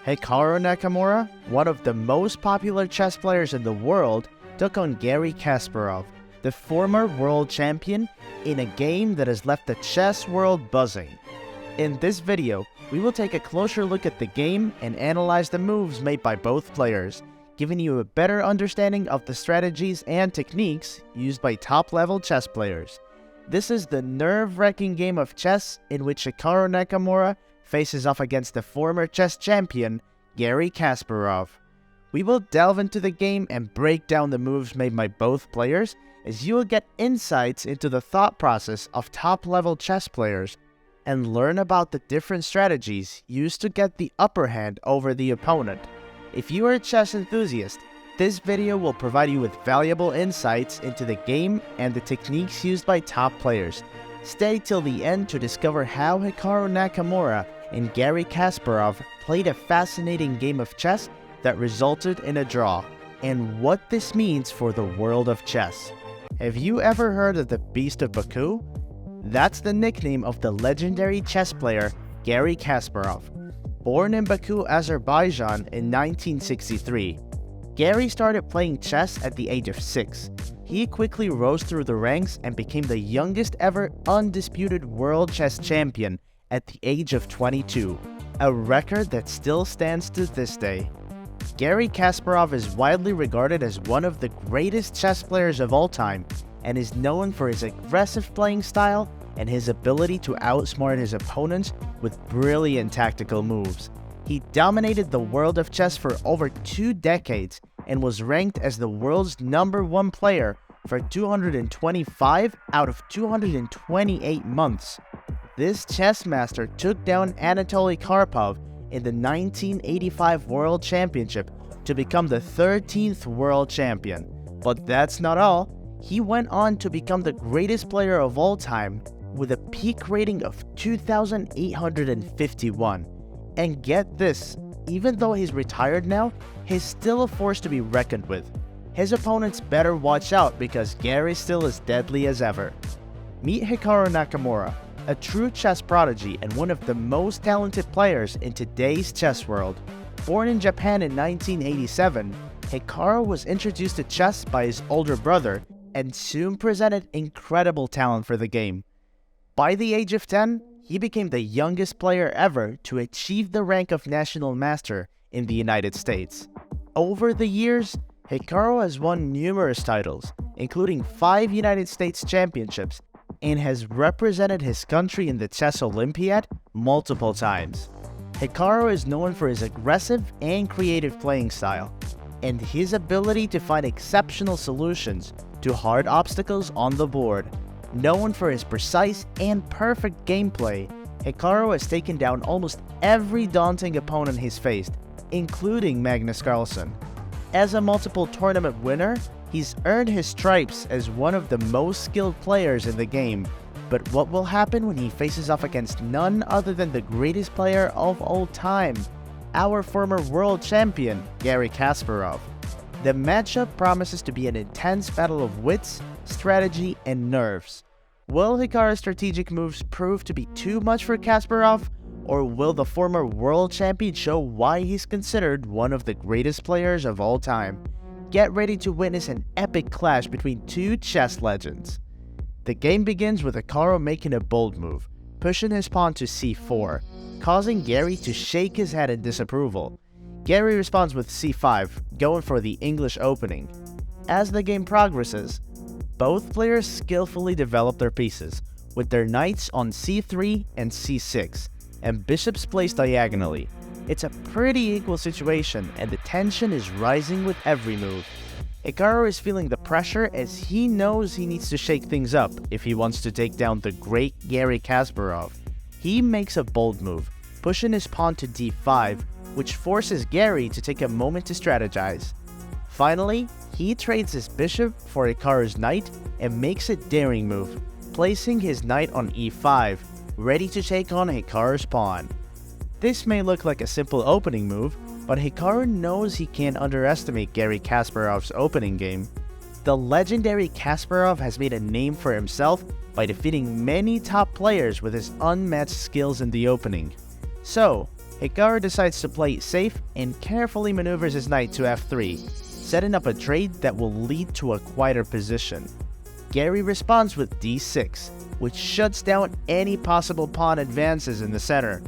Hikaru Nakamura, one of the most popular chess players in the world, took on Garry Kasparov, the former world champion, in a game that has left the chess world buzzing. In this video, we will take a closer look at the game and analyze the moves made by both players, giving you a better understanding of the strategies and techniques used by top-level chess players. This is the nerve-wracking game of chess in which Hikaru Nakamura faces off against the former chess champion, Garry Kasparov. We will delve into the game and break down the moves made by both players, as you will get insights into the thought process of top-level chess players and learn about the different strategies used to get the upper hand over the opponent. If you are a chess enthusiast, this video will provide you with valuable insights into the game and the techniques used by top players. Stay till the end to discover how Hikaru Nakamura and Garry Kasparov played a fascinating game of chess that resulted in a draw, and what this means for the world of chess. Have you ever heard of the Beast of Baku? That's the nickname of the legendary chess player Garry Kasparov. Born in Baku, Azerbaijan in 1963, Garry started playing chess at the age of 6. He quickly rose through the ranks and became the youngest ever undisputed world chess champion at the age of 22, a record that still stands to this day. Garry Kasparov is widely regarded as one of the greatest chess players of all time and is known for his aggressive playing style and his ability to outsmart his opponents with brilliant tactical moves. He dominated the world of chess for over 2 decades and was ranked as the world's #1 player for 225 out of 228 months. This chess master took down Anatoly Karpov in the 1985 World Championship to become the 13th world champion. But that's not all. He went on to become the greatest player of all time with a peak rating of 2,851. And get this, even though he's retired now, he's still a force to be reckoned with. His opponents better watch out because Garry still as deadly as ever. Meet Hikaru Nakamura, a true chess prodigy and one of the most talented players in today's chess world. Born in Japan in 1987, Hikaru was introduced to chess by his older brother and soon presented incredible talent for the game. By the age of 10, he became the youngest player ever to achieve the rank of National Master in the United States. Over the years, Hikaru has won numerous titles, including 5 United States championships, and has represented his country in the Chess Olympiad multiple times. Hikaru is known for his aggressive and creative playing style, and his ability to find exceptional solutions to hard obstacles on the board. Known for his precise and perfect gameplay, Hikaru has taken down almost every daunting opponent he's faced, including Magnus Carlsen. As a multiple tournament winner, he's earned his stripes as one of the most skilled players in the game. But what will happen when he faces off against none other than the greatest player of all time, our former world champion, Garry Kasparov? The matchup promises to be an intense battle of wits, strategy, and nerves. Will Hikaru's strategic moves prove to be too much for Kasparov, or will the former world champion show why he's considered one of the greatest players of all time? Get ready to witness an epic clash between two chess legends. The game begins with Hikaru making a bold move, pushing his pawn to c4, causing Garry to shake his head in disapproval. Garry responds with c5, going for the English opening. As the game progresses, both players skillfully develop their pieces, with their knights on c3 and c6, and bishops placed diagonally. It's a pretty equal situation, and the tension is rising with every move. Hikaru is feeling the pressure as he knows he needs to shake things up if he wants to take down the great Garry Kasparov. He makes a bold move, pushing his pawn to d5, which forces Garry to take a moment to strategize. Finally, he trades his bishop for Hikaru's knight and makes a daring move, placing his knight on e5, ready to take on Hikaru's pawn. This may look like a simple opening move, but Hikaru knows he can't underestimate Garry Kasparov's opening game. The legendary Kasparov has made a name for himself by defeating many top players with his unmatched skills in the opening. So, Hikaru decides to play it safe and carefully maneuvers his knight to f3, setting up a trade that will lead to a quieter position. Garry responds with d6, which shuts down any possible pawn advances in the center.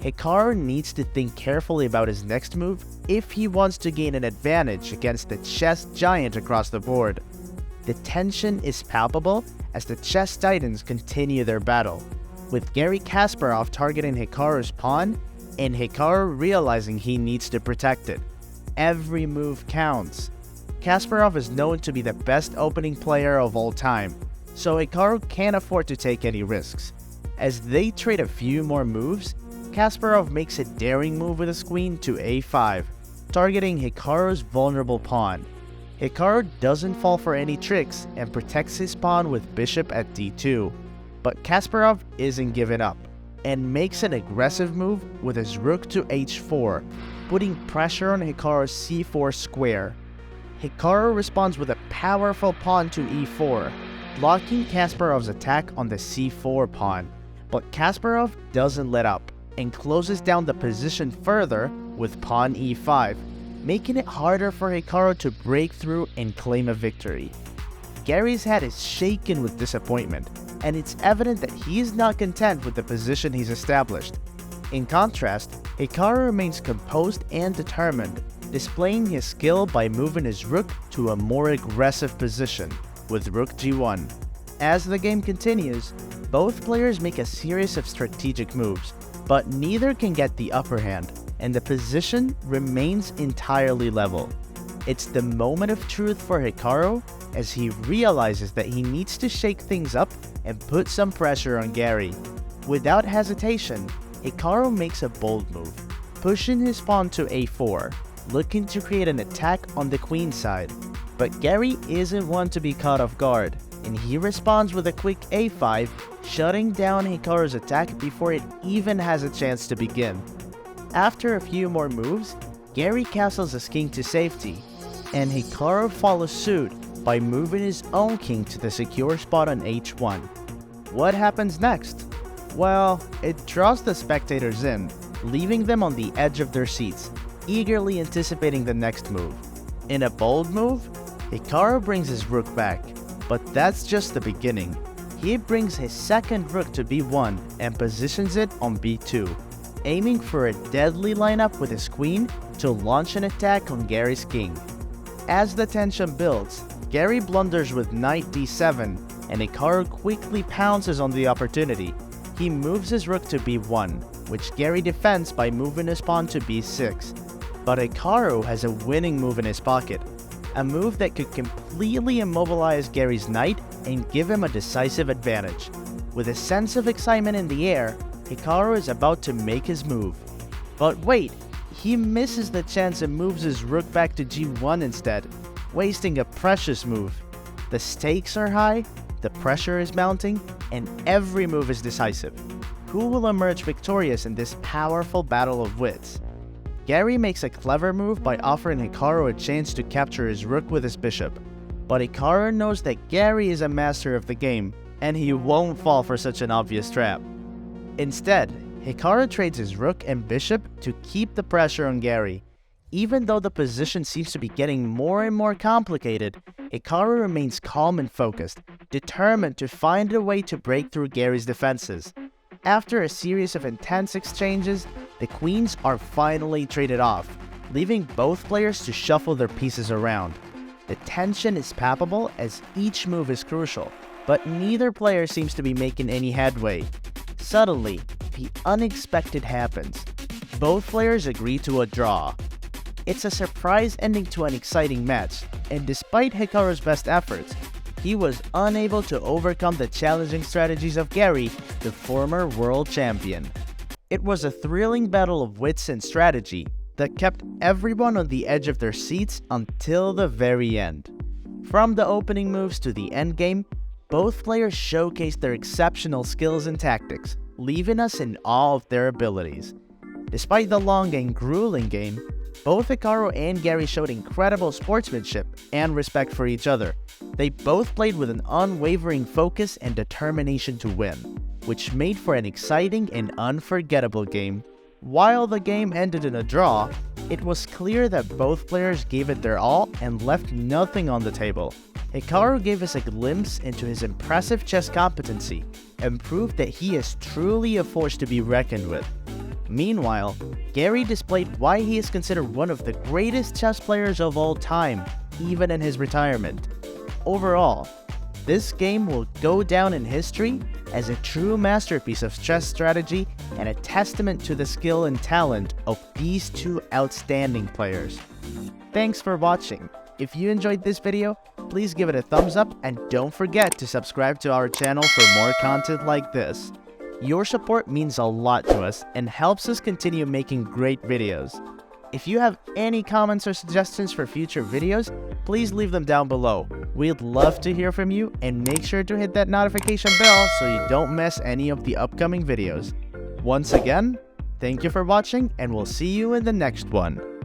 Hikaru needs to think carefully about his next move if he wants to gain an advantage against the chess giant across the board. The tension is palpable as the chess titans continue their battle, with Garry Kasparov targeting Hikaru's pawn and Hikaru realizing he needs to protect it. Every move counts. Kasparov is known to be the best opening player of all time, so Hikaru can't afford to take any risks. As they trade a few more moves, Kasparov makes a daring move with his queen to a5, targeting Hikaru's vulnerable pawn. Hikaru doesn't fall for any tricks and protects his pawn with bishop at d2, but Kasparov isn't giving up, and makes an aggressive move with his rook to h4, putting pressure on Hikaru's c4 square. Hikaru responds with a powerful pawn to e4, blocking Kasparov's attack on the c4 pawn, but Kasparov doesn't let up and closes down the position further with pawn e5, making it harder for Hikaru to break through and claim a victory. Garry's head is shaken with disappointment, and it's evident that he is not content with the position he's established. In contrast, Hikaru remains composed and determined, displaying his skill by moving his rook to a more aggressive position, with rook g1. As the game continues, both players make a series of strategic moves, but neither can get the upper hand, and the position remains entirely level. It's the moment of truth for Hikaru as he realizes that he needs to shake things up and put some pressure on Garry. Without hesitation, Hikaru makes a bold move, pushing his pawn to a4, looking to create an attack on the queen side. But Garry isn't one to be caught off guard, and he responds with a quick a5, shutting down Hikaru's attack before it even has a chance to begin. After a few more moves, Garry castles his king to safety, and Hikaru follows suit by moving his own king to the secure spot on h1. What happens next? Well, it draws the spectators in, leaving them on the edge of their seats, eagerly anticipating the next move. In a bold move, Hikaru brings his rook back, but that's just the beginning. He brings his second rook to b1 and positions it on b2, aiming for a deadly lineup with his queen to launch an attack on Garry's king. As the tension builds, Garry blunders with knight d7, and Hikaru quickly pounces on the opportunity. He moves his rook to b1, which Garry defends by moving his pawn to b6. But Hikaru has a winning move in his pocket, a move that could completely immobilize Garry's knight and give him a decisive advantage. With a sense of excitement in the air, Hikaru is about to make his move. But wait, he misses the chance and moves his rook back to g1 instead, wasting a precious move. The stakes are high, the pressure is mounting, and every move is decisive. Who will emerge victorious in this powerful battle of wits? Garry makes a clever move by offering Hikaru a chance to capture his rook with his bishop, but Hikaru knows that Garry is a master of the game, and he won't fall for such an obvious trap. Instead, Hikaru trades his rook and bishop to keep the pressure on Garry. Even though the position seems to be getting more and more complicated, Hikaru remains calm and focused, determined to find a way to break through Garry's defenses. After a series of intense exchanges, the queens are finally traded off, leaving both players to shuffle their pieces around. The tension is palpable as each move is crucial, but neither player seems to be making any headway. Suddenly, the unexpected happens. Both players agree to a draw. It's a surprise ending to an exciting match, and despite Hikaru's best efforts, he was unable to overcome the challenging strategies of Garry, the former world champion. It was a thrilling battle of wits and strategy that kept everyone on the edge of their seats until the very end. From the opening moves to the endgame, both players showcased their exceptional skills and tactics, leaving us in awe of their abilities. Despite the long and grueling game, both Hikaru and Garry showed incredible sportsmanship and respect for each other. They both played with an unwavering focus and determination to win, which made for an exciting and unforgettable game. While the game ended in a draw, it was clear that both players gave it their all and left nothing on the table. Hikaru gave us a glimpse into his impressive chess competency and proved that he is truly a force to be reckoned with. Meanwhile, Garry displayed why he is considered one of the greatest chess players of all time, even in his retirement. Overall, this game will go down in history as a true masterpiece of chess strategy and a testament to the skill and talent of these two outstanding players. Thanks for watching. If you enjoyed this video, please give it a thumbs up and don't forget to subscribe to our channel for more content like this. Your support means a lot to us and helps us continue making great videos. If you have any comments or suggestions for future videos, please leave them down below. We'd love to hear from you, and make sure to hit that notification bell so you don't miss any of the upcoming videos. Once again, thank you for watching, and we'll see you in the next one.